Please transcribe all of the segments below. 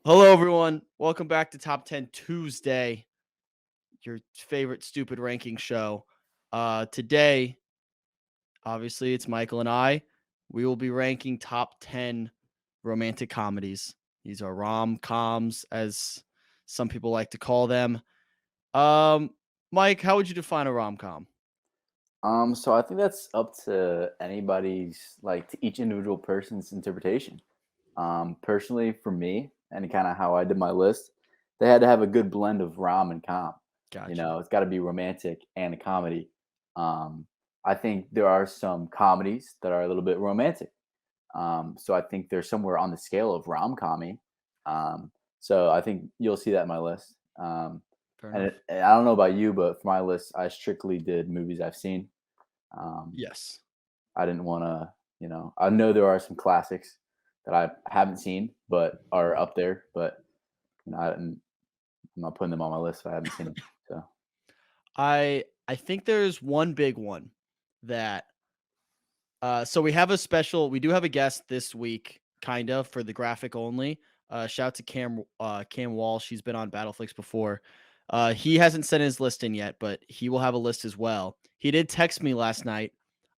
Hello, everyone. Welcome back to Top 10 Tuesday, your favorite stupid ranking show. Today, obviously, it's Michael and I. We will be ranking top 10 romantic comedies. These are rom-coms, as some people like to call them. Um, Mike, how would you define a rom-com? So I think that's up to anybody's, like, to each individual person's interpretation. Personally, for me, and kind of how I did my list, they had to have a good blend of rom and com. Gotcha. It's got to be romantic and a comedy. Um, I think there are some comedies that are a little bit romantic. So I think they're somewhere on the scale of rom-commy. So I think you'll see that in my list. Fair And, enough. and I don't know about you, but for my list, I strictly did movies I've seen. Um, Yes. I didn't want to, I know there are some classics that I haven't seen but are up there, but I didn't. I'm not putting them on my list if I haven't seen them. So, I think there's one big one that so we do have a guest this week, kind of for the graphic only. Shout out to Cam Wall. She's been on Battleflix before. He hasn't sent his list in yet, but he will have a list as well. He did text me last night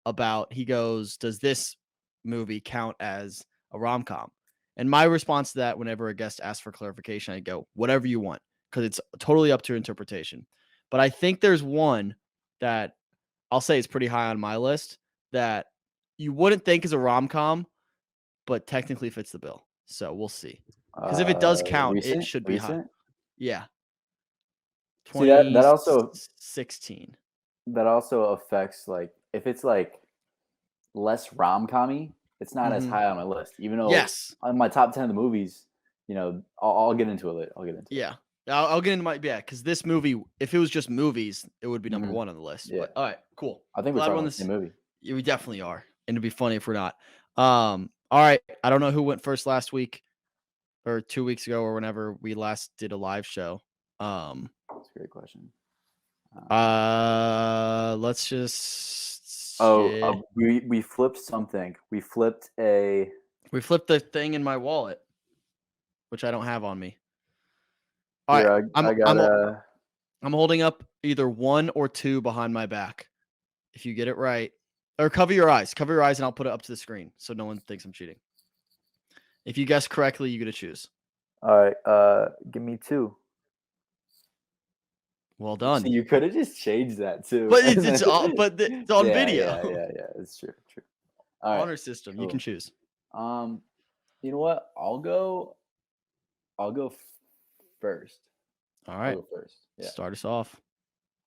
about he goes, "Does this movie count as a rom com?" And my response to that, whenever a guest asks for clarification, I go, "Whatever you want," because it's totally up to your interpretation. But I think there's one that I'll say is pretty high on my list that you wouldn't think is a rom-com, but technically fits the bill. So we'll see. Because if it does count, it recent, should be high. recent. Yeah, See that 2016. also affects, like, if it's like less rom-commy, it's not as Mhm. high on my list. Even though Yes. on my top 10 of the movies, I'll get into it later. I'll get into it. Yeah. I'll get into my because this movie, if it was just movies, it would be number Mhm. 1 on the list. Yeah, But all right, cool. I think we're Glad we're talking on about the same this. movie. Yeah, we definitely are. And it'd be funny if we're not. All right. I don't know who went first last week or 2 weeks ago or whenever we last did a live show. Um That's a great question. Let's just Oh, we flipped something. We flipped a we flipped the thing in my wallet, which I don't have on me. All right, here. I got a. I'm holding up either 1 or 2 behind my back. If you get it right, or cover your eyes, and I'll put it up to the screen so no one thinks I'm cheating. If you guess correctly, you get to choose. All right. Give me two. Well See, done. you could have just changed that too. But it's all, it's on Yeah, video. yeah, yeah, yeah. It's true, true. All right, Honor system. You can cool. choose. Um, you know what? I'll go first. All I'll right, go first. Yeah. start us off.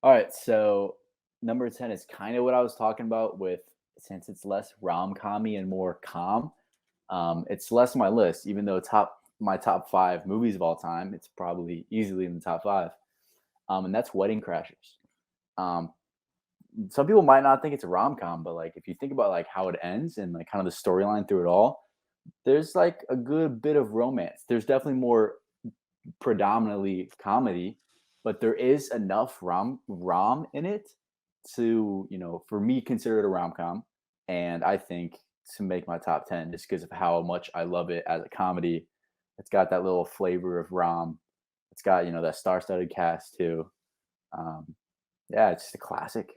All right. So number 10 is kind of what I was talking about with, since it's less rom-commy and more calm. It's less on my list, even though my top five movies of all time, it's probably easily in the top five. And that's Wedding Crashers. Um, some people might not think it's a rom com, but like if you think about like how it ends and like kind of the storyline through it all, there's like a good bit of romance. There's definitely more predominantly comedy, but there is enough rom in it to, for me, consider it a rom com. And I think to make my top 10 just because of how much I love it as a comedy. It's got that little flavor of rom. It's got, that star-studded cast too. Um, yeah, it's just a classic.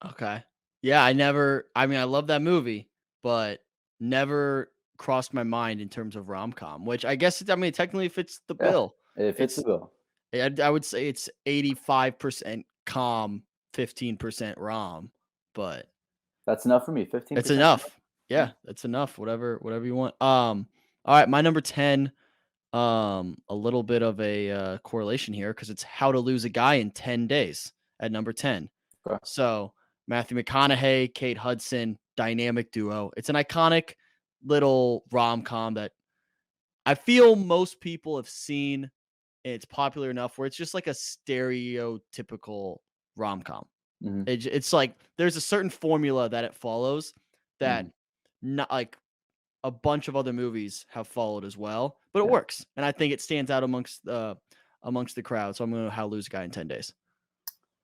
Okay. Yeah, I mean, I love that movie, but never crossed my mind in terms of rom-com, which I guess I mean, it technically fits the Yeah, bill. it fits the It's bill. I would say it's 85% com, 15% rom, but That's enough for me. it's 15%. enough. Yeah. Yeah, that's enough. Whatever you want. All right, my number 10, a little bit of a correlation here because it's How to Lose a Guy in 10 Days at number 10. Okay. So Matthew McConaughey, Kate Hudson, dynamic duo. It's an iconic little rom com that I feel most people have seen. And it's popular enough where it's just like a stereotypical rom com. Mhm, It's like there's a certain formula that it follows that mhm. not like a bunch of other movies have followed as well, but it Yeah. works, and I think it stands out amongst the crowd. So I'm gonna How to Lose a Guy in 10 Days.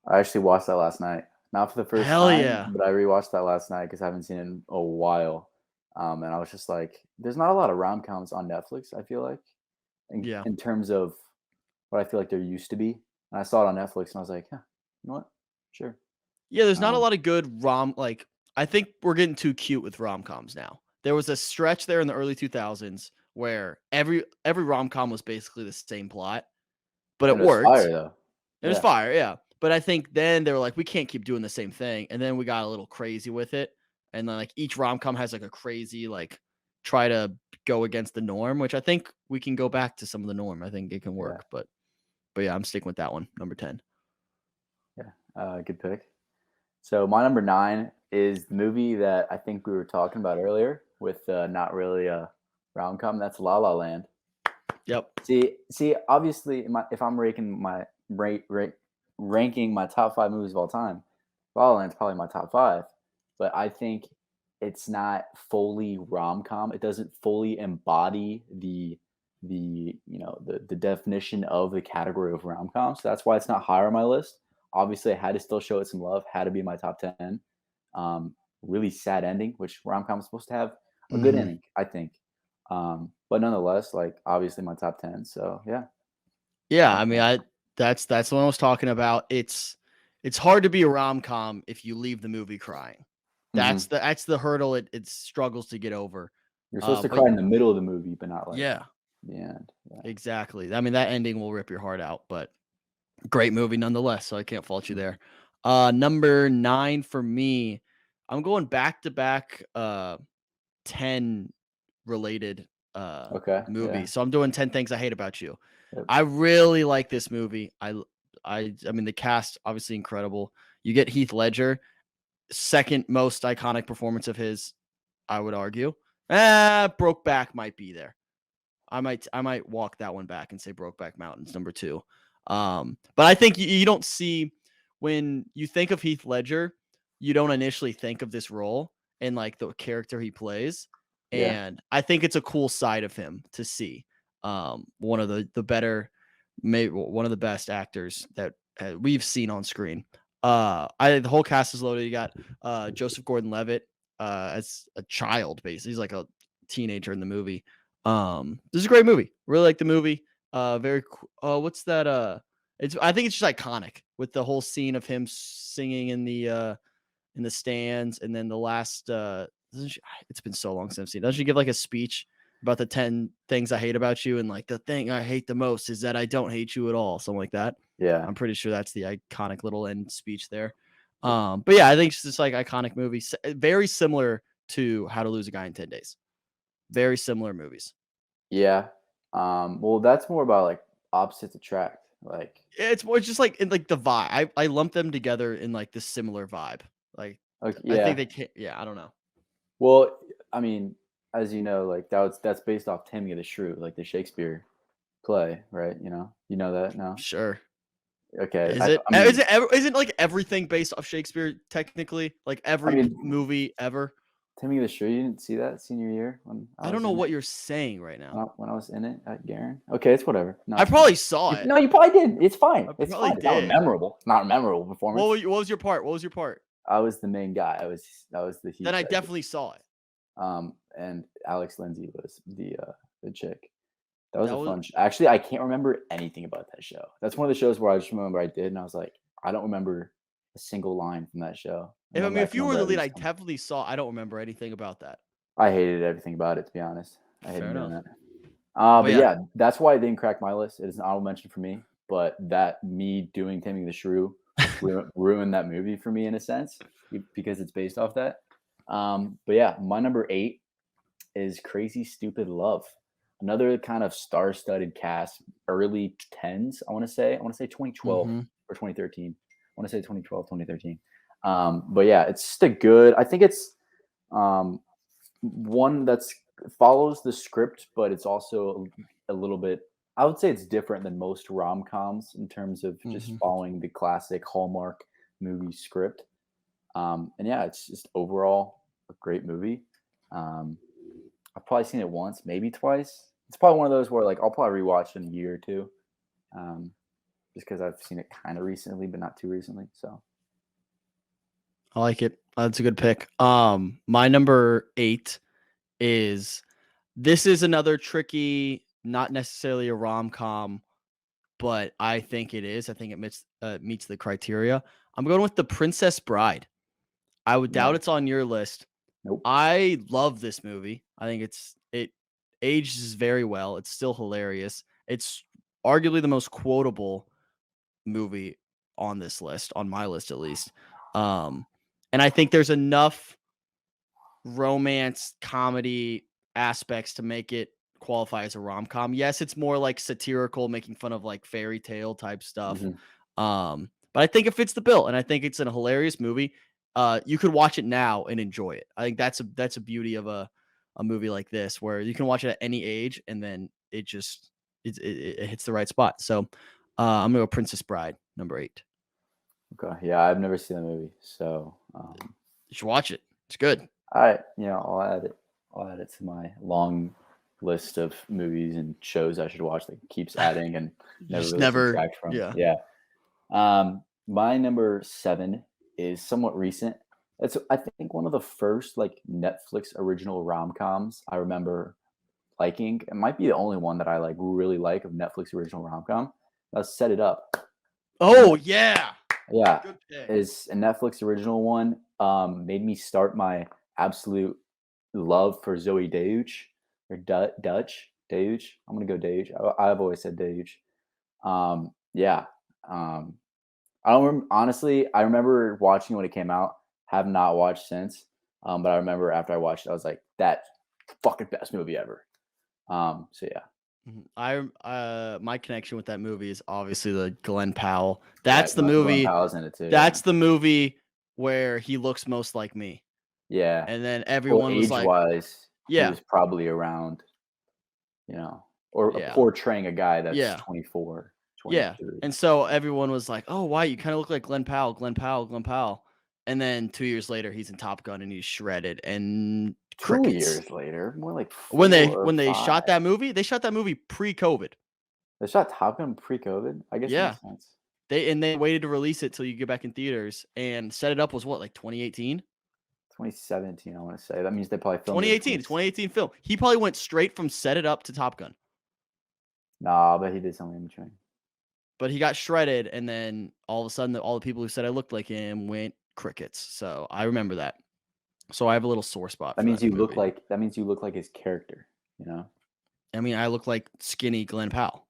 I actually watched that last night. Not for the first Hell time, yeah. but I rewatched that last night because I haven't seen it in a while. And I was just like, there's not a lot of rom-coms on Netflix, I feel like. Yeah. in terms of what I feel like there used to be. And I saw it on Netflix, and I was like, "Huh, you know what? Sure." Yeah, there's not a Um, lot of good like I think we're getting too cute with rom-coms now. There was a stretch there in the early 2000s where every rom-com was basically the same plot, but it and it was worked. fire though. It was Yeah, fire, yeah. But I think then they were like, we can't keep doing the same thing. And then we got a little crazy with it. And then like each rom-com has like a crazy, like try to go against the norm, which I think we can go back to some of the norm. I think it can yeah, work. But yeah, I'm sticking with that one, number 10. yeah. Good pick. So my number 9 is the movie that I think we were talking about earlier with not really a rom-com. That's La La Land. Yep. See, obviously, if I'm ranking my top 5 movies of all time, La La Land's probably my top 5. But I think it's not fully rom-com. It doesn't fully embody the definition of the category of rom-com. So that's why it's not higher on my list. Obviously, I had to still show it some love. Had to be in my top 10. Really sad ending, which rom-com is supposed to have a good Hmm. ending, I think. But nonetheless, like obviously my top 10. So yeah. Yeah, La I La mean, Land. that's what I was talking about. It's hard to be a rom-com if you leave the movie crying. Mhm. That's the hurdle it struggles to get over. You're supposed to But cry in the middle of the movie, but not like yeah, the end. Yeah. exactly. I mean, that ending will rip your heart out, but great movie nonetheless, so I can't fault you Mhm. there. Number 9 for me, I'm going back to back 10 related Okay. Yeah. movies. So I'm doing 10 Things I Hate About You. Yep. I really like this movie. I mean the cast obviously incredible. You get Heath Ledger, second most iconic performance of his, I would argue. Brokeback might be there. I might walk that one back and say Brokeback Mountain's number 2. But I think you don't see when you think of Heath Ledger, you don't initially think of this role and like the character he plays. Yeah. And I think it's a cool side of him to see. One of the better, maybe one of the best actors that we've seen on screen. The whole cast is loaded. You got Joseph Gordon-Levitt as a child, basically. He's like a teenager in the movie. This is a great movie. Really like the movie. What's that? I think it's just iconic with the whole scene of him singing in the stands, and then the last. It's been so long since I've seen. Doesn't she give like a speech about the 10 things I hate about you, and like the thing I hate the most is that I don't hate you at all, something like that. Yeah. I'm pretty sure that's the iconic little end speech there. But yeah, I think it's just like iconic movie, very similar to How to Lose a Guy in 10 Days. Very similar movies. Yeah. Well, that's more about like opposites attract. Like, It's more just like in like the vibe. I lump them together in like this similar vibe. Like I think yeah. they can't. Yeah, I don't know. Well, I mean, as you know, like that's based off Taming of the Shrew, like the Shakespeare play, right? You know that now. Sure. Okay. Is it? I mean, Isn't like everything based off Shakespeare technically? Like I every mean, movie ever. Taming of the Shrew. You didn't see that senior year when I I don't was know in it. what you're saying right now. When I was in it at Garen. Okay, it's whatever. No, I it's fine. probably saw it. No, you probably did. It's fine. I It's probably fine. It's not did. memorable. It's not a memorable performance. What was your part? What was your part? I was the main guy. I was the Then Heath I Ledger. definitely saw it. And Alex Lindsay was the chick. That was That a was. fun actually, I can't remember anything about that show. That's one of the shows where I just remember I did, and I was like, I don't remember a single line from that show. If I mean, I if can you were remember the at lead, least I some. definitely saw. I don't remember anything about that. I hated everything about it, to be honest. I Fair hated doing enough. that. But But yeah, yeah, that's why it didn't crack my list. It is an honorable mention for me. But that me doing Taming the Shrew ruined that movie for me in a sense because it's based off that. But yeah, my number 8 is Crazy Stupid Love. Another kind of star-studded cast, early 10s, I want to say. I want to say 2012 hmm or 2013. I want to say 2012, 2013. But yeah, it's just a good, I think it's um, one that's follows the script, but it's also a little bit, I would say it's different than most rom-coms in terms of just hmm following the classic Hallmark movie script. And yeah, it's just overall a great movie. Um, I've probably seen it once, maybe twice. It's probably one of those where like I'll probably rewatch in a year or two, um, just because I've seen it kind of recently, but not too recently. So I like it. That's a good pick. My number 8 is this is another tricky. not necessarily a rom-com, but I think it is. I think it meets the criteria. I'm going with The Princess Bride. I would doubt No, it's on your list. nope. I love this movie. I think it ages very well. It's still hilarious. It's arguably the most quotable movie on this list, on my list at least. Um, and I think there's enough romance comedy aspects to make it qualify as a rom-com. Yes, it's more like satirical, making fun of like fairy tale type stuff. Hmm. But I think it fits the bill, and I think it's a hilarious movie. You could watch it now and enjoy it. I think that's a beauty of a movie like this, where you can watch it at any age, and then it hits the right spot. So I'm gonna go Princess Bride, number 8. Okay, yeah, I've never seen the movie, so You should watch it. It's good. I'll add it. I'll add it to my long list of movies and shows I should watch that keeps adding and never Just really never, subtract from. yeah. Yeah. My number 7 is somewhat recent. It's I think one of the first like Netflix original rom-coms I remember liking. It might be the only one that I like really like of Netflix original rom-com. Let's Set It Up. Oh yeah, Yeah, good pick. is a Netflix original one. Made me start my absolute love for Zoe Deutch or Dutch Deutch. I'm gonna go Deutch. I've always said Deutch. Yeah. Um, I don't honestly. I remember watching when it came out. Have not watched since. But I remember after I watched it, I was like, "That fucking best movie ever." So yeah, My connection with that movie is obviously the Glenn Powell. yeah. That's the Glenn movie. Powell's in it too. Yeah, That's the movie where he looks most like me. yeah. And then Well, everyone was age like, wise, he yeah, was probably around, or yeah, portraying a guy that's yeah, 24, yeah. 23. And so everyone was like, oh, why? You kind of look like Glenn Powell, Glenn Powell, Glenn Powell. And then 2 years later, he's in Top Gun and he's shredded and 2 crickets. years later, more like When 4 they or when they shot 5. that movie, they shot that movie pre-COVID. They shot Top Gun pre-COVID? I guess that Yeah. makes sense. They waited to release it till you get back in theaters, and Set It Up was what, like 2018? 2017, I wanna say. That means they probably filmed it in 2018, 2018 film. He probably went straight from Set It Up to Top Gun, Nah, but he did something in between. but he got shredded, and then all of a sudden, all the people who said I looked like him went crickets. So I remember that. So I have a little sore spot That for means that you look movie. like his character, you know? I mean, I look like skinny Glenn Powell,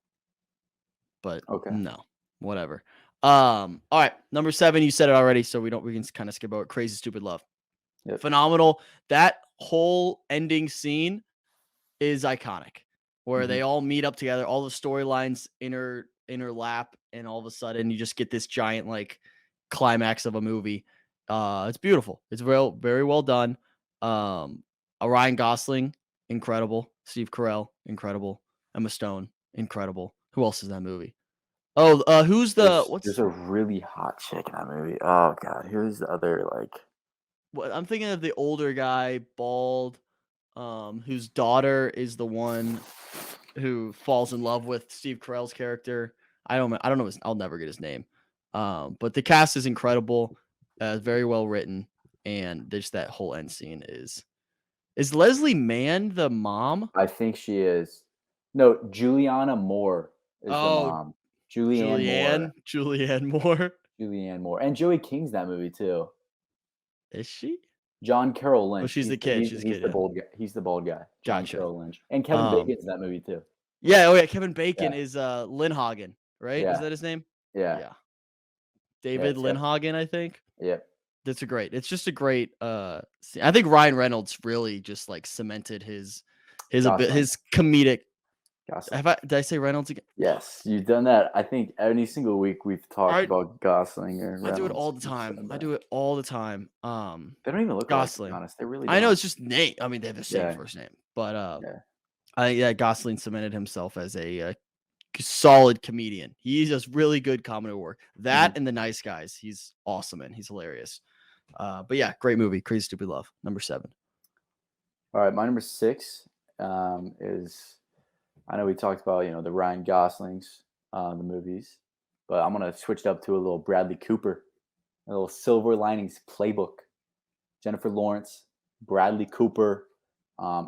but Okay. no, whatever. All right, number 7, you said it already, so we can kind of skip over it. Crazy Stupid Love. Yep. Phenomenal. That whole ending scene is iconic, where Mhm. they all meet up together, all the storylines interlap, and all of a sudden you just get this giant like climax of a movie. It's beautiful. It's very well done. Ryan Gosling, incredible. Steve Carell, incredible. Emma Stone, incredible. Who else is in that movie? Oh, who's the There's a really hot chick in that movie. Oh god, who's the other, like what I'm thinking of the older guy, bald, whose daughter is the one who falls in love with Steve Carell's character. I don't know I'll never get his name. But the cast is incredible, very well written, and just that whole end scene is Leslie Mann the mom? I think she is. No, Juliana Moore is the Oh, mom. Julianne Moore. Julianne Moore. Julianne Moore. And Joey King's in that movie too. Is she? John Carroll Oh, Lynch. she's the kid. She's the He's kid. the Yeah. bald guy. He's the bald guy. John Gotcha. Carroll Lynch. And Kevin Um, Bacon's in that movie too. yeah. Oh, yeah. Kevin Bacon Yeah. is Lindhagen, right? Is Yeah. that his name? Yeah. Yeah. David Yep. Lindhagen, I think. Yep. It's just a great scene. I think Ryan Reynolds really just like cemented Gosling. his comedic. Gosling. Did I say Reynolds again? Yes, you've done that. I think any single week we've talked I- about Gosling or I do it Reynolds. all the You've time. said I that. do it all the time. They don't even look alike, to be Gosling. honest. They really I know don't. it's just Nate. I mean, they have the same Yeah. first name, but Yeah. Gosling cemented himself as a solid comedian. He does really good comedy work. That and The Nice Guys, he's awesome and he's hilarious. But yeah, great movie, Crazy Stupid Love, number 7. All right, my number 6 is I know we talked about the Ryan Goslings, the movies, but I'm gonna switch it up to a little Bradley Cooper, a little Silver Linings Playbook. Jennifer Lawrence, Bradley Cooper,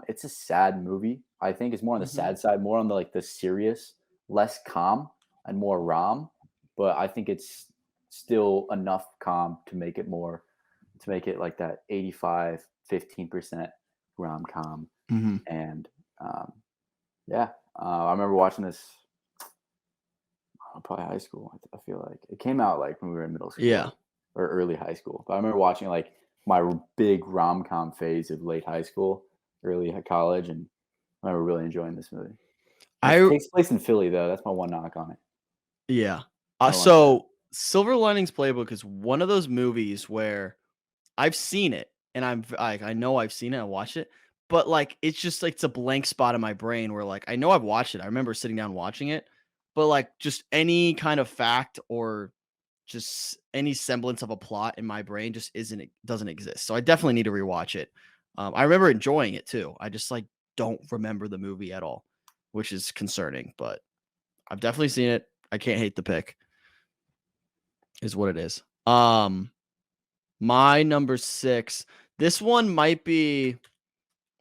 It's a sad movie. I think it's more on the Mhm. sad side, more on the like the serious, less calm and more rom. But I think it's still enough calm to make it more to make it like that 85, 15% rom com. Mhm. And um, yeah, I remember watching this probably high school. I feel like it came out like when we were in middle Yeah. school or early high school. But I remember watching like my big rom com phase of late high school, early college, and I remember really enjoying this movie. It I takes place in Philly though. That's my one knock on it. yeah. I don't like that. So Silver Linings Playbook is one of those movies where I've seen it and I know I've seen it, I watched it, but like it's just like it's a blank spot in my brain where like I know I've watched it. I remember sitting down watching it, but like just any kind of fact or just any semblance of a plot in my brain just doesn't exist. So I definitely need to rewatch it. I remember enjoying it too. I just like don't remember the movie at all, which is concerning, but I've definitely seen it. I can't hate the pick. Is what it is. My number 6. This one might be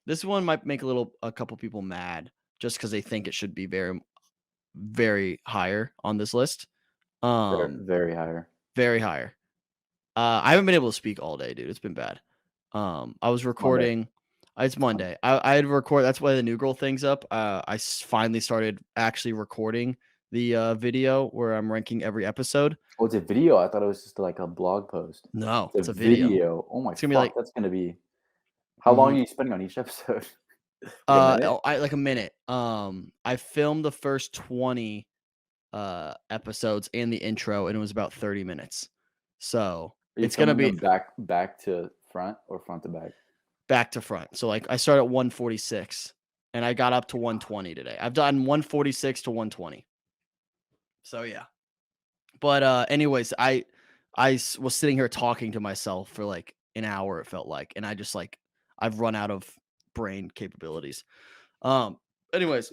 this one might make a couple people mad just because they think it should be very, very higher on this list. Very, Um, very higher. very higher. I haven't been able to speak all day, dude. It's been bad. I was Monday. recording. It's Monday. I had to record. That's why the new girl thing's up. Finally started actually recording the video where I'm ranking every episode. Oh, it's a video. I thought it was just like a blog post. No, It's it's a a video. video. Oh my It's gonna be fuck, like that's gonna be. How long mhm. are you spending on each episode? Like a minute? I like a minute. I filmed the first 20 episodes and the intro, and it was about 30 minutes. So Are you it's gonna filming be them back to front or front to back? back to front. So like I started at 146 and I got up to 120 today. I've done 146 to 120. So yeah. But anyways, was sitting here talking to myself for like an hour, it felt like, and I just like I've run out of brain capabilities. Um, anyways,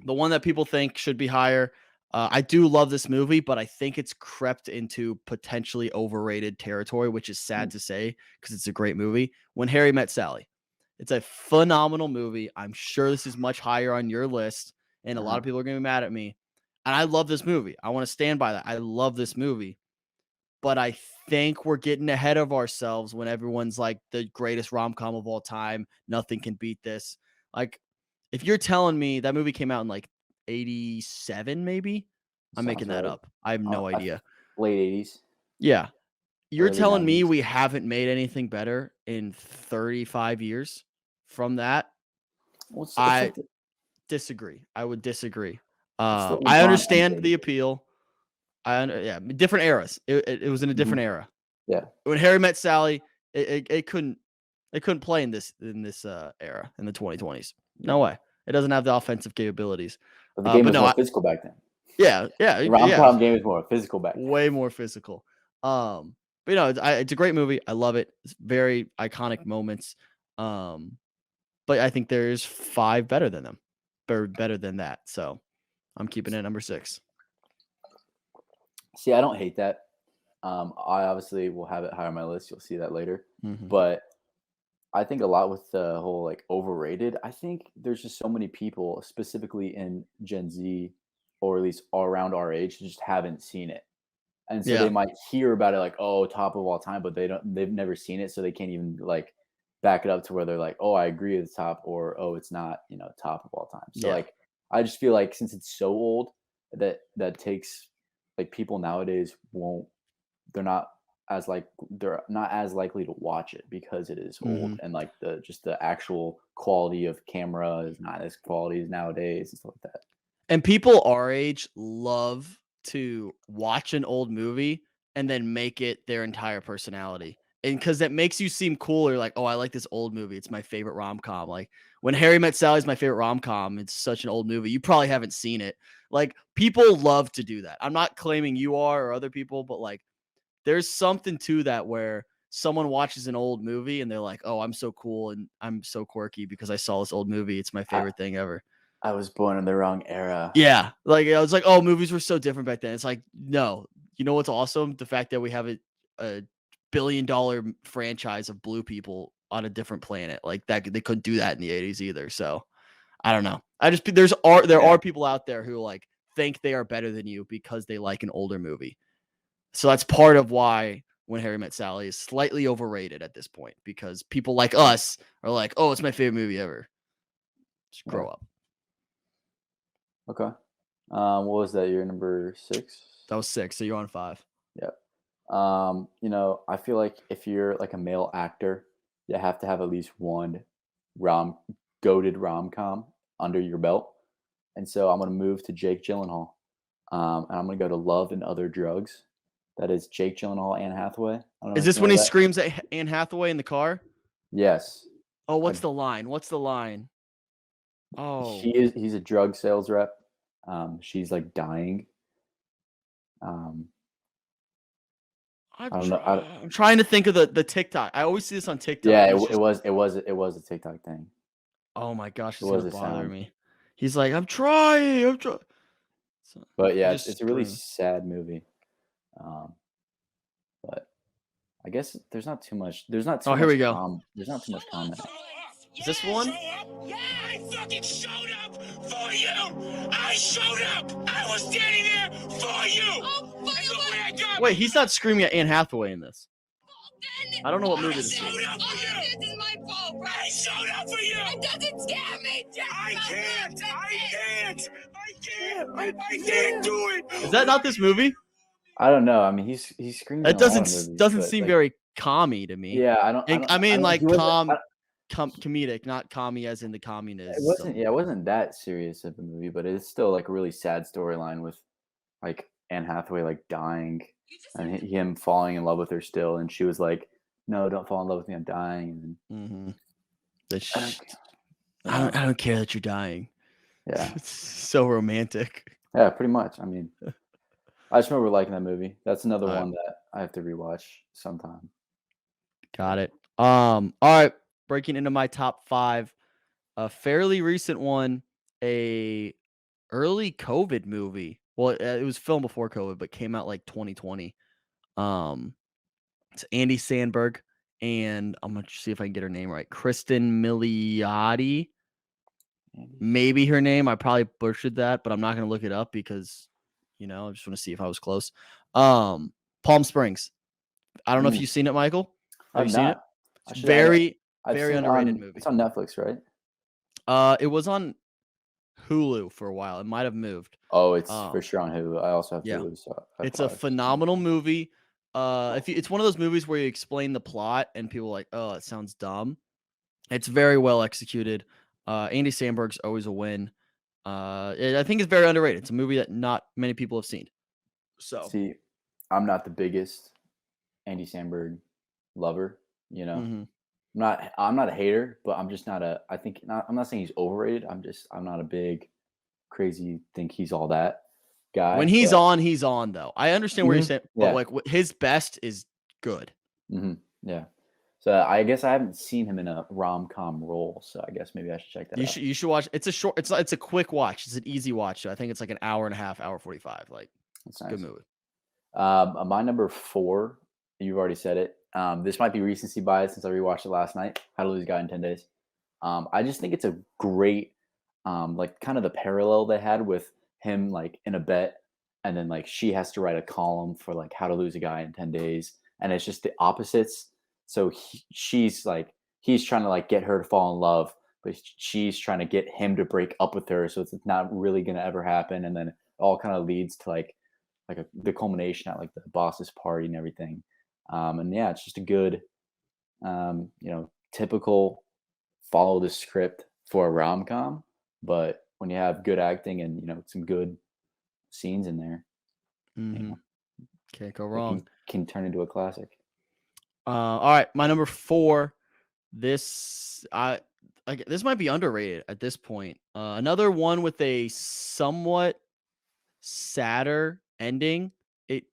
the one that people think should be higher. I do love this movie, but I think it's crept into potentially overrated territory, which is Hmm, sad to say because it's a great movie. When Harry Met Sally, it's a phenomenal movie. I'm sure this is much higher on your list, and a lot uh-huh. of people are going to be mad at me. And I love this movie. I want to stand by that. I love this movie, but I think we're getting ahead of ourselves when everyone's like the greatest rom com of all time. Nothing can beat this. Like, if you're telling me that movie came out in like 87, maybe I'm Sounds making that right. up. I have no I idea. late 80s, Yeah. You're early telling me 90s. we haven't made anything better in 35 years from that? Well, it's I like the disagree. I would disagree. it's the I LeBron understand ending. the appeal. Yeah, different eras. It was in a Mhm. different era. Yeah, When Harry Met Sally, it couldn't play in this era in the 2020s. No way. It doesn't have the offensive capabilities. but the game But was no, more physical back then. The yeah, it was rom-com game is more physical back then. way more physical. But it's a great movie. I love it. It's very iconic moments. Um, but I think there's 5 better than them. Better than that. So I'm keeping it at number 6. See, I don't hate that. I obviously will have it higher on my list. You'll see that later. Mhm. But I think a lot with the whole like overrated. I think there's just so many people, specifically in Gen Z, or at least all around our age, who just haven't seen it. And so they Yeah. might hear about it like, oh, top of all time, but they've never seen it, so they can't even like back it up to where they're like, oh, I agree with top, or oh, it's not, top of all time. So Yeah. like I just feel like since it's so old that takes like people nowadays won't they're not as likely to watch it because it is old Mhm. and like the actual quality of camera is not as quality as nowadays and stuff like that. And people our age love to watch an old movie and then make it their entire personality. And because that makes you seem cooler, like, oh, I like this old movie. It's my favorite rom com. Like when Harry Met Sally is my favorite rom com, it's such an old movie. You probably haven't seen it. Like people love to do that. I'm not claiming you are or other people, but like there's something to that where someone watches an old movie and they're like, oh, I'm so cool and I'm so quirky because I saw this old movie. It's my I, favorite thing ever. I was born in the wrong era. Yeah, like, I was like, "Oh, movies were so different back then." It's like, no. You know what's awesome? The fact that we have a billion-dollar franchise of blue people on a different planet. Like that, they couldn't do that in the 80s either. So I don't know. There are people out there who like think they are better than you because they like an older movie. So that's part of why When Harry Met Sally is slightly overrated at this point, because people like us are like, oh, it's my favorite movie ever. Just grow up. Okay. What was that? Your number 6? That was 6. So you're on 5. Yep. I feel like if you're like a male actor, you have to have at least one goated rom-com under your belt. And so I'm gonna move to Jake Gyllenhaal. And I'm gonna go to Love and Other Drugs. That is Jake Gyllenhaal, Anne Hathaway. I don't know Is if this you when know he that. screams at Anne Hathaway in the car? Yes. Oh, what's the line? What's the line? Oh, He's a drug sales rep. She's like dying. I don't know. I'm trying to think of the TikTok. I always see this on TikTok. Yeah, it was a TikTok thing. Oh my gosh, It it's was gonna a bother sound. me. He's like, I'm trying. So, But yeah, just it's a really scream. sad movie. But I guess there's not too much. There's not too Oh, much. here we go. There's not too much comment. Is this one? Yeah, I fucking showed up for you. I showed up. I was standing there for you. Oh, look what I got. Wait, he's not screaming at Anne Hathaway in this. Then I don't know what movie I this is. showed up for you. This is my fault, bro. I showed up for you. It doesn't scare me. I can't. I can't do it. Is that not this movie? I don't know. I mean, he screams. It in a lot of movies, doesn't but, seem like, very comedy to me. Yeah, I mean, like he wasn't- comedic, not commie as in the It communism. wasn't. Yeah, it wasn't that serious of a movie, but it's still like a really sad storyline with like Anne Hathaway like dying and him falling in love with her still, and she was like, "No, don't fall in love with me. I'm dying." And I don't care that you're dying. yeah, It's so romantic. yeah, pretty much. I mean, I just remember liking that movie. That's another All right. one that I have to rewatch sometime. Got it. All right. Breaking into my top 5, a fairly recent one, a early COVID movie. Well, it was filmed before COVID, but came out like 2020. It's Andy Sandberg, and I'm gonna see if I can get her name right. Kristen Milioti, maybe her name. I probably butchered that, but I'm not gonna look it up because, I just want to see if I was close. Palm Springs. I don't know if you've seen it, Michael. Have you seen it? It's very underrated movie. It's on Netflix, right? It was on Hulu for a while. It might have moved. Oh, it's for sure on Hulu. I also have Hulu, so it's a phenomenal movie. It's one of those movies where you explain the plot and people are like, oh, it sounds dumb. It's very well executed. Andy Samberg's always a win. I think it's very underrated. It's a movie that not many people have seen. So see, I'm not the biggest Andy Samberg lover. I'm not a hater, but I'm just not I'm not saying he's overrated. I'm not a big crazy think he's all that guy. When he's on though. I understand where you're saying, but like his best is good. Yeah. So I guess I haven't seen him in a rom-com role, so I guess maybe I should check that out. You should watch. It's a quick watch. It's an easy watch. So I think it's like an hour and a half, hour 45. Like, it's a good movie. My number 4, you've already said it. This might be recency bias since I rewatched it last night. How to Lose a Guy in 10 Days. I just think it's a great, like kind of the parallel they had with him like in a bet, and then like she has to write a column for like How to Lose a Guy in 10 Days, and it's just the opposites. So she's like, he's trying to like get her to fall in love, but she's trying to get him to break up with her. So it's not really going to ever happen. And then it all kind of leads to like the culmination at like the boss's party and everything. And yeah, it's just a good, typical follow the script for a rom-com, but when you have good acting and, some good scenes in there, can't go wrong. Can turn into a classic. All right, my number 4. This might be underrated at this point. Another one with a somewhat sadder ending. It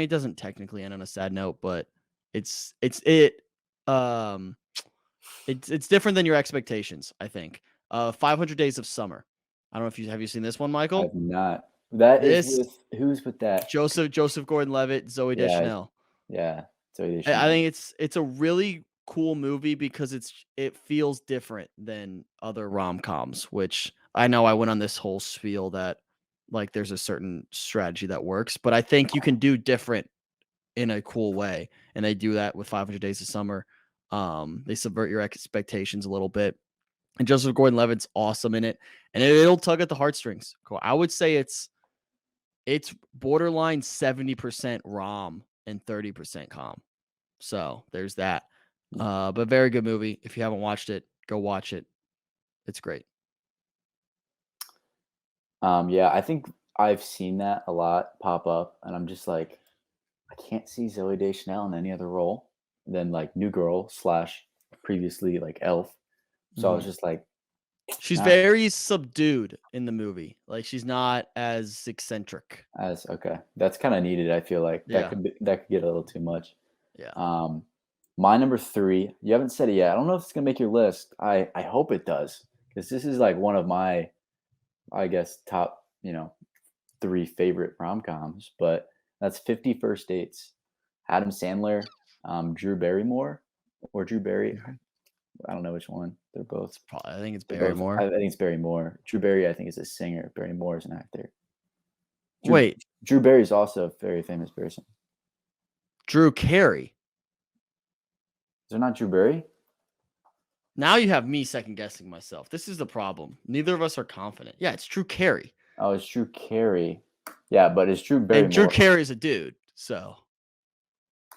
doesn't technically end on a sad note, but it's different than your expectations, I think. 500 Days of Summer. I don't know if have you seen this one, Michael? I have not. That is who's with that? Joseph Gordon-Levitt, Zooey Deschanel. Yeah. I think it's a really cool movie because it feels different than other rom-coms, which I know I went on this whole spiel that like there's a certain strategy that works, but I think you can do different in a cool way, and they do that with 500 Days of Summer. They subvert your expectations a little bit, and Joseph Gordon-Levitt's awesome in it, and it'll tug at the heartstrings. Cool. I would say it's borderline 70% rom and 30% com. So there's that. But very good movie. If you haven't watched it, go watch it. It's great. Yeah, I think I've seen that a lot pop up, and I'm just like, I can't see Zoe Deschanel in any other role than like New Girl / previously like Elf. So I was just like, She's nah, very subdued in the movie. Like she's not as eccentric. as okay, that's kind of needed. I feel like Yeah. that could get a little too much. Yeah. My number 3, you haven't said it yet. I don't know if it's gonna make your list. I hope it does, because this is like one of my, I guess, top 3 favorite rom-coms. But that's 50 First Dates. Adam Sandler, Drew Barrymore, or Drew Barry. I don't know which one. They're both. I think it's they're both- Barrymore. I think it's Barrymore. Drew Barry, I think, is a singer. Barrymore is an actor. Wait, Drew Barry is also a very famous person. Drew Carey. Is there not Drew Barry? Now you have me second guessing myself. This is the problem. Neither of us are confident. Yeah, it's Drew Carey. Oh, it's Drew Carey. Yeah, but it's Drew Barrymore. And Drew Carey is a dude. So,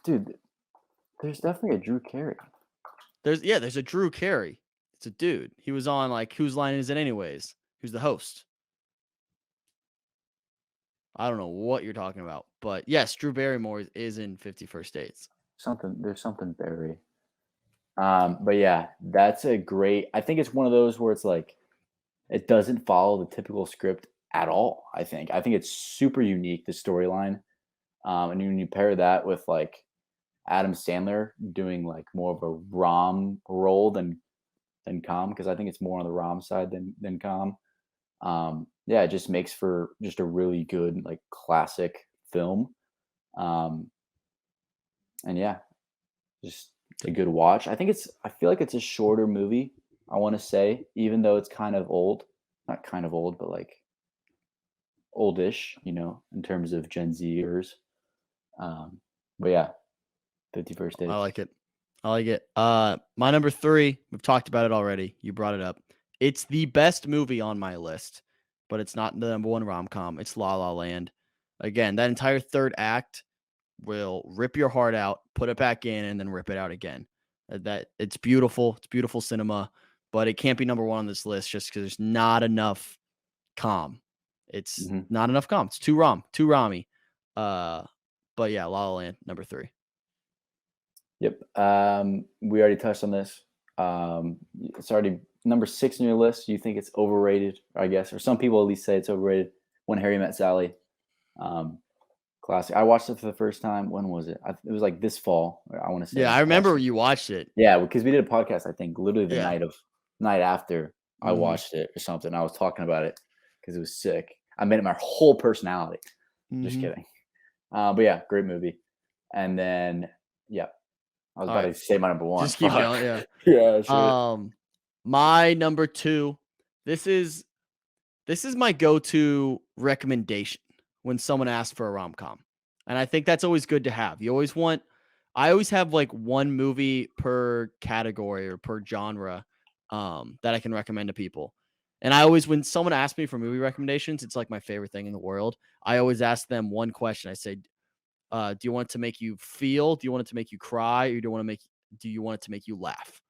dude, there's definitely a Drew Carey. there's a Drew Carey. It's a dude. He was on like Whose Line Is It Anyways? Who's the host? I don't know what you're talking about, but yes, Drew Barrymore is in 50 First Dates. There's something Barry. But yeah, that's a great. I think it's one of those where it's like, it doesn't follow the typical script at all. I think it's super unique, the storyline. And when you pair that with like Adam Sandler doing like more of a rom role than com, because I think it's more on the rom side than com. Yeah, it just makes for just a really good like classic film. And yeah, just a good watch. I feel like it's a shorter movie, I want to say, even though it's kind of old. Not kind of old, but like oldish, in terms of Gen Zers. But yeah, 50 First Dates. I like it. My number 3, we've talked about it already. You brought it up. It's the best movie on my list, but it's not the number 1 rom-com. It's La La Land. Again, that entire third act will rip your heart out, put it back in, and then rip it out again. That it's beautiful. It's beautiful cinema, but it can't be number 1 on this list just because there's not enough com. It's not enough com. It's too rommy. But yeah, La La Land, number 3. Yep. We already touched on this. It's already number 6 on your list. You think it's overrated, I guess, or some people at least say it's overrated. When Harry Met Sally. Classic. I watched it for the first time. When was it? It was like this fall. I want to say. Yeah, I remember you watched it. Yeah, because we did a podcast. I think literally the night after I watched it or something. I was talking about it because it was sick. I made it my whole personality. Just kidding. But yeah, great movie. And then I was about to say my number 1. Just keep going. Yeah. Yeah. Sure. My number 2. This is my go-to recommendation when someone asks for a rom-com. And I think that's always good to have. I always have like one movie per category or per genre that I can recommend to people. And when someone asks me for movie recommendations, it's like my favorite thing in the world. I always ask them one question. I say, do you want it to make you feel? Do you want it to make you cry? Or do you want it to make you laugh?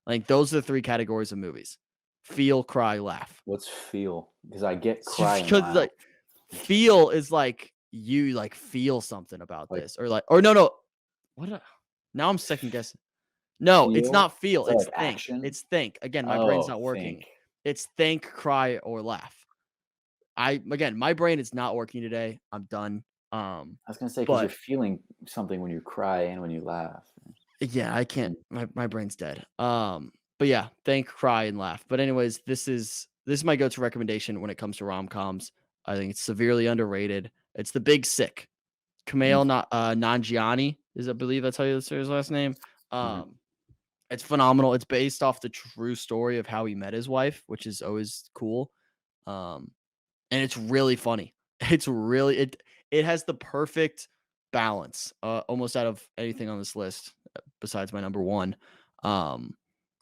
Like those are the 3 categories of movies. Feel, cry, laugh. What's feel? Because I get cry. Because like feel is like you like feel something about this, or no. Now I'm second guessing. No, it's not feel. It's like think. action? It's think. Again, my brain's not working. Think. It's think, cry, or laugh. My brain is not working today. I'm done. I was gonna say, because you're feeling something when you cry and when you laugh. Yeah, I can't. My brain's dead. But yeah, think, cry, and laugh. But anyways, this is my go-to recommendation when it comes to rom-coms. I think it's severely underrated. It's The Big Sick. Kumail Nanjiani I believe that's how you say his last name. It's phenomenal. It's based off the true story of how he met his wife, which is always cool. And it's really funny. It's really it has the perfect balance, almost out of anything on this list besides my number one.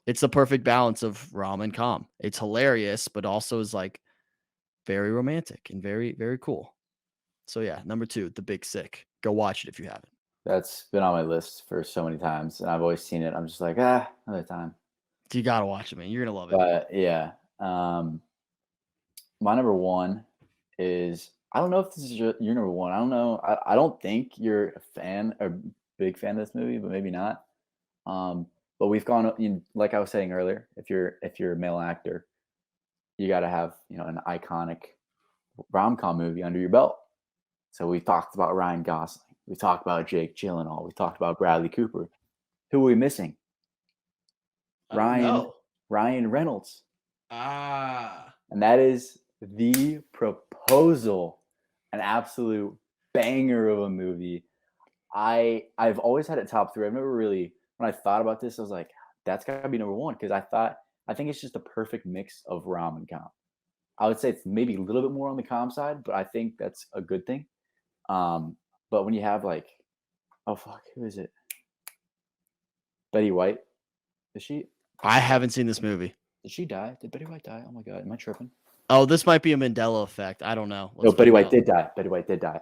It's the perfect balance of rom and com. It's hilarious, but also is like very romantic and very, very cool. So yeah, number 2, The Big Sick. Go watch it if you haven't. That's been on my list for so many times, and I've always seen it. I'm just like, another time. You gotta watch it, man. You're gonna love it. But yeah, my number one is, I don't know if this is your number one. I don't know. I don't think you're a fan or big fan of this movie, but maybe not. But we've gone, like I was saying earlier, if you're a male actor, you got to have an iconic rom-com movie under your belt. So we talked about Ryan Gosling, we talked about Jake Gyllenhaal, we talked about Bradley Cooper. Who are we missing? Ryan Reynolds. And that is The Proposal, an absolute banger of a movie. I've always had it top 3. I've never really, when I thought about this, I was like, that's gotta be number 1, because I think it's just a perfect mix of rom and com. I would say it's maybe a little bit more on the com side, but I think that's a good thing. But when you have like, who is it? Betty White. Is she? I haven't seen this movie. Did she die? Did Betty White die? Oh my god, am I tripping? Oh, this might be a Mandela effect. I don't know. No, Betty White did die. Betty White did die.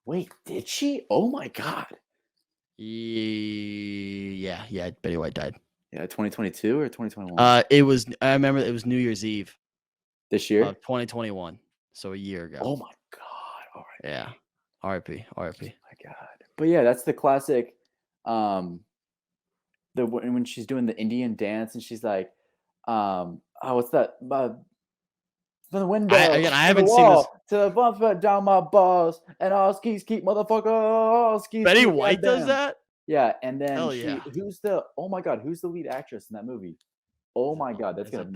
Wait, did she? Oh my god. Yeah, Betty White died. Yeah, 2022 or 2021? I remember it was New Year's Eve. This year? 2021. So a year ago. Oh my god. All right. Yeah. R.I.P. My god. But yeah, that's the classic. When she's doing the Indian dance and she's like, what's that? From the window. I haven't seen this. To the bump down my balls and all skis keep motherfucker. All skis. Betty White does that? Yeah, and then who's the lead actress in that movie? Oh my god, that's gonna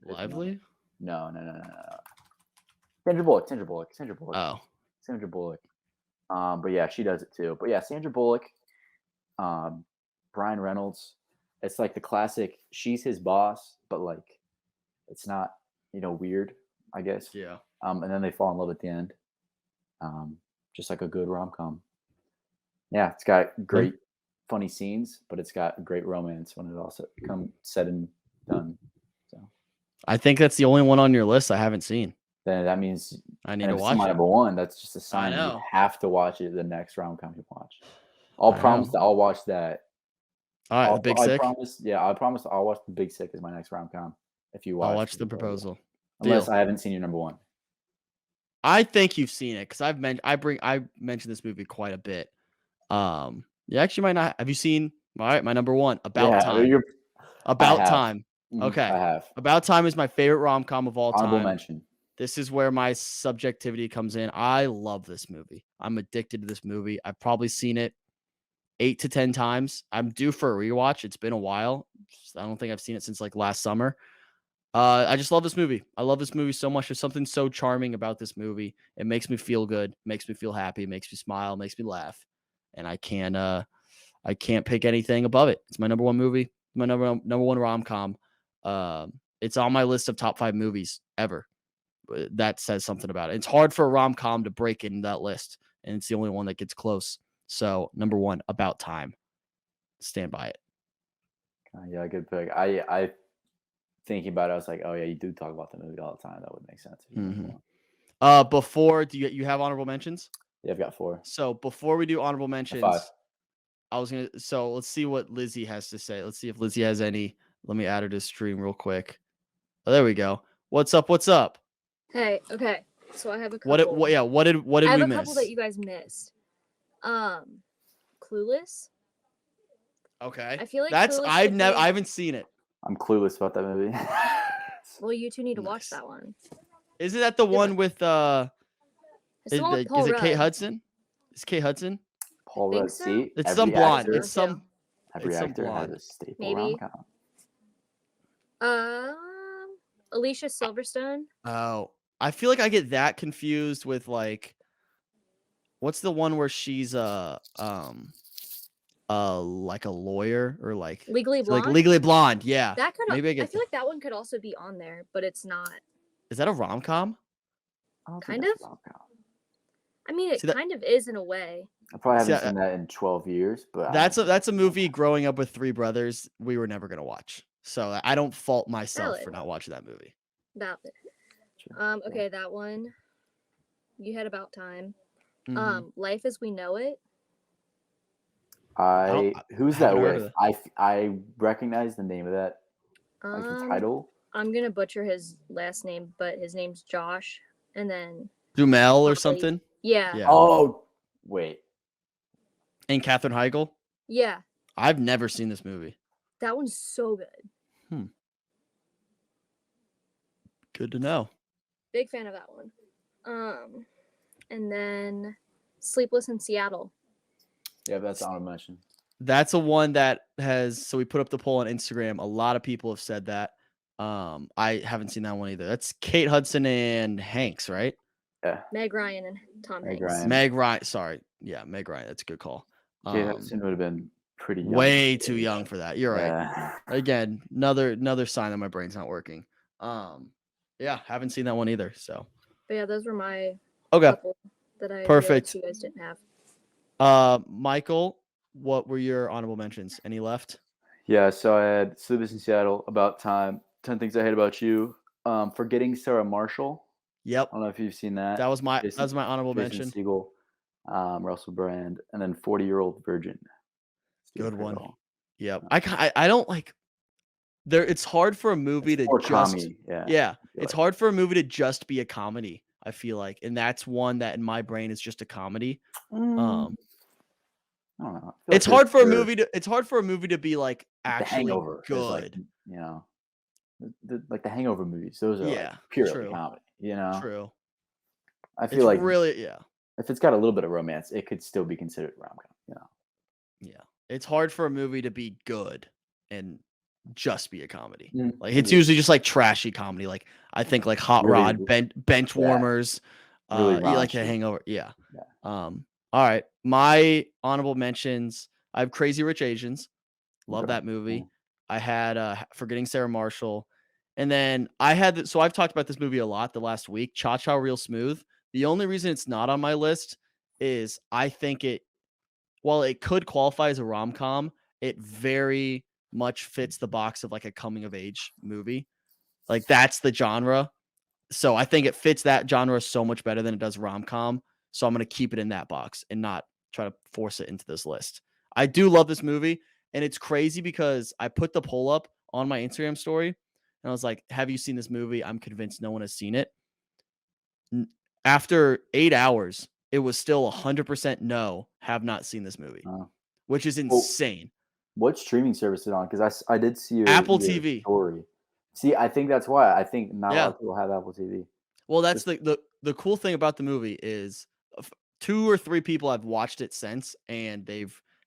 Lively? No. Sandra Bullock. Oh. Sandra Bullock. But yeah, she does it too. But yeah, Sandra Bullock, Ryan Reynolds. It's like the classic, she's his boss, but like it's not, weird, I guess. Yeah. And then they fall in love at the end. Just like a good rom-com. Yeah, it's got great funny scenes, but it's got great romance when it all said and done. So I think that's the only one on your list I haven't seen. Then that means I need to watch my it. number 1. That's just a sign you have to watch it. The next rom-com you watch. I'll promise that I'll watch that. All right, The Big Sick. I promise I'll watch The Big Sick as my next rom-com. If you watch, I'll watch The Proposal. Unless I haven't seen your number 1. I think you've seen it because I mentioned this movie quite a bit. You actually might not. Have you seen? All right, my number 1, About Time. About Time. Okay. I have. About Time is my favorite rom-com of all time. Honorable mention. This is where my subjectivity comes in. I love this movie. I'm addicted to this movie. I've probably seen it 8 to 10 times. I'm due for a rewatch. It's been a while. I don't think I've seen it since like last summer. I just love this movie. I love this movie so much. There's something so charming about this movie. It makes me feel good, makes me feel happy, makes me smile, makes me laugh. And I can't pick anything above it. It's my number 1 movie, my number 1 rom-com. It's on my list of top 5 movies ever. That says something about it. It's hard for a rom-com to break in that list, and it's the only one that gets close. So number 1, About Time. Stand by it. Yeah, good pick. I thinking about it, I was like, oh yeah, you do talk about the movie all the time. That would make sense. Mm-hmm. Before, do you have honorable mentions? Yeah, I've got 4. So before we do honorable mentions, 5. So let's see what Lizzie has to say. Let's see if Lizzie has any. Let me add her to stream real quick. Oh, there we go. What's up? Hey, okay. So I have a couple. What did we miss? I have a couple that you guys missed. Clueless. Okay. I feel like I haven't seen it. I'm clueless about that movie. Well, you two need to watch that one. Isn't that the one with It's the one with Paul is it Rudd. Kate Hudson? Is Kate Hudson? Paul Rudd. so. See, It's some blonde. Actor, It's some every it's some actor blonde. has a staple Maybe. rom-com. Alicia Silverstone. Oh, I feel like I get that confused with like, what's the one where she's like a lawyer or like Legally so, like Blonde. Legally Blonde. Yeah, That could. maybe I I get. feel like that one could also be on there, but it's not. Is that a rom-com? I don't Kind think that's of? rom-com. I mean, it See that- kind of is in a way. I probably See, haven't seen that in 12 years, but That's a movie growing up with three brothers we were never gonna watch. So I don't fault myself for Valid. not watching that movie. That. Sure. Okay, that one. You had About Time. Mhm. Life as We Know It. Who's haven't that heard with? of I recognize the name of that, like the title. I'm gonna butcher his last name, but his name's Josh. And then Dumel or Molly. something. Yeah. Yeah. Oh, wait. And Katherine Heigl. Yeah. I've never seen this movie. That one's so good. Good to know. Big fan of that one. And then Sleepless in Seattle. Yeah, that's honorable mention. That's a one that has. So we put up the poll on Instagram. A lot of people have said that. I haven't seen that one either. That's Kate Hudson and Hanks, right? Yeah. Meg Ryan and Tom Meg Hanks. Ryan. Meg Ryan. Sorry. Yeah, Meg Ryan. That's a good call. Kate Hudson would have been pretty young. Way too young for that. You're right. Yeah. Again, another sign that my brain's not working. Yeah, haven't seen that one either. So But yeah, those were my okay. couple that I Perfect. realized you guys didn't have. Michael, what were your honorable mentions? Any left? Yeah, so I had Sleepless in Seattle, About Time, 10 Things I Hate About You, Forgetting Sarah Marshall. Yep. I don't know if you've seen that. That was my Jason- honorable Jason mention. Segel, Russell Brand, and then 40-Year-Old Virgin. Steve Good one. Carell. Yep. I don't like there. It's hard for a movie to Or just comedy, yeah. yeah. feel It's like. hard for a movie to just be a comedy. I feel like, and that's one that in my brain is just a comedy. I don't know. I feel like It's hard there's for a pure- movie to. It's hard for a movie to be like The actually Hangover is like, good. you know, like the Hangover movies. Those are Yeah, like purely true. comedy. You know, True. I It's feel like really yeah. if it's got a little bit of romance, it could still be considered rom-com. You know, Yeah. It's hard for a movie to be good and just be a comedy. Mm, Like it's yeah. usually just like trashy comedy. Like I think like Hot Really- Rod, bench yeah. warmers, Really like a raunchy. Hangover. Yeah. Yeah. All right. My honorable mentions. I have Crazy Rich Asians. Love Okay, that movie. yeah. I had Forgetting Sarah Marshall. And then I had so I've talked about this movie a lot the last week. Cha Cha Real Smooth. The only reason it's not on my list is I think while it could qualify as a rom-com, it very much fits the box of like a coming of age movie. Like that's the genre. So I think it fits that genre so much better than it does rom-com. So I'm going to keep it in that box and not try to force it into this list. I do love this movie, and it's crazy because I put the poll up on my Instagram story and I was like, have you seen this movie? I'm convinced no one has seen it. After 8 hours, it was still 100% no, have not seen this movie, which is insane. What streaming service is it on? Because I did see your Apple your TV. story. See, I think that's why. I think not a lot of people have Apple TV. Well, that's the cool thing about the movie is 2 or 3 people have watched it since, and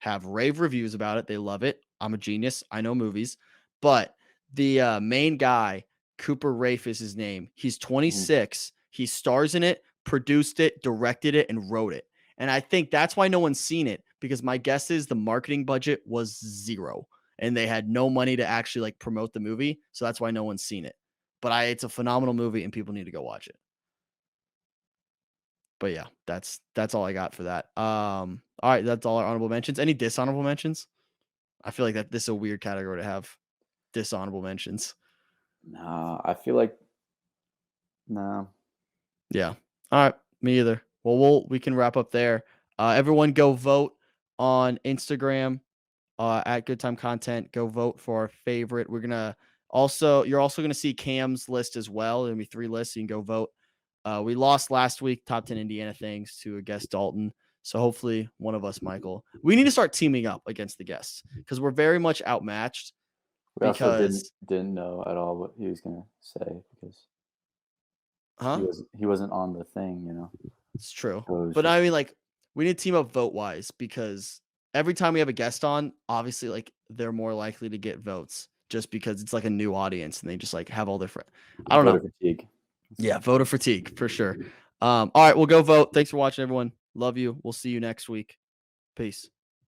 have rave reviews about it. They love it. I'm a genius. I know movies, but the main guy, Cooper Raiff is his name. He's 26. He stars in it, produced it, directed it, and wrote it. And I think that's why no one's seen it, because my guess is the marketing budget was 0 and they had no money to actually like promote the movie. So that's why no one's seen it. But it's a phenomenal movie and people need to go watch it. But yeah, that's all I got for that. All right, that's all our honorable mentions. Any dishonorable mentions? I feel like that this is a weird category to have dishonorable mentions. No, I feel like no. Yeah. All right, me either. Well, we can wrap up there. Everyone go vote on Instagram at Good Time Content. Go vote for our favorite. You're also gonna see Cam's list as well. There'll be 3 lists. So you can go vote. We lost last week, top 10 Indiana things to a guest Dalton. So hopefully one of us, Michael, we need to start teaming up against the guests because we're very much outmatched. We also Because didn't know at all what he was gonna say because huh? he wasn't on the thing, you know. It's true. So it was But just- I mean, like, we need to team up vote wise because every time we have a guest on, obviously, like, they're more likely to get votes just because it's like a new audience and they just like have all their friends. I don't know. voter fatigue. Yeah, voter fatigue for sure. All right, we'll go vote. Thanks for watching, everyone. Love you. We'll see you next week. Peace.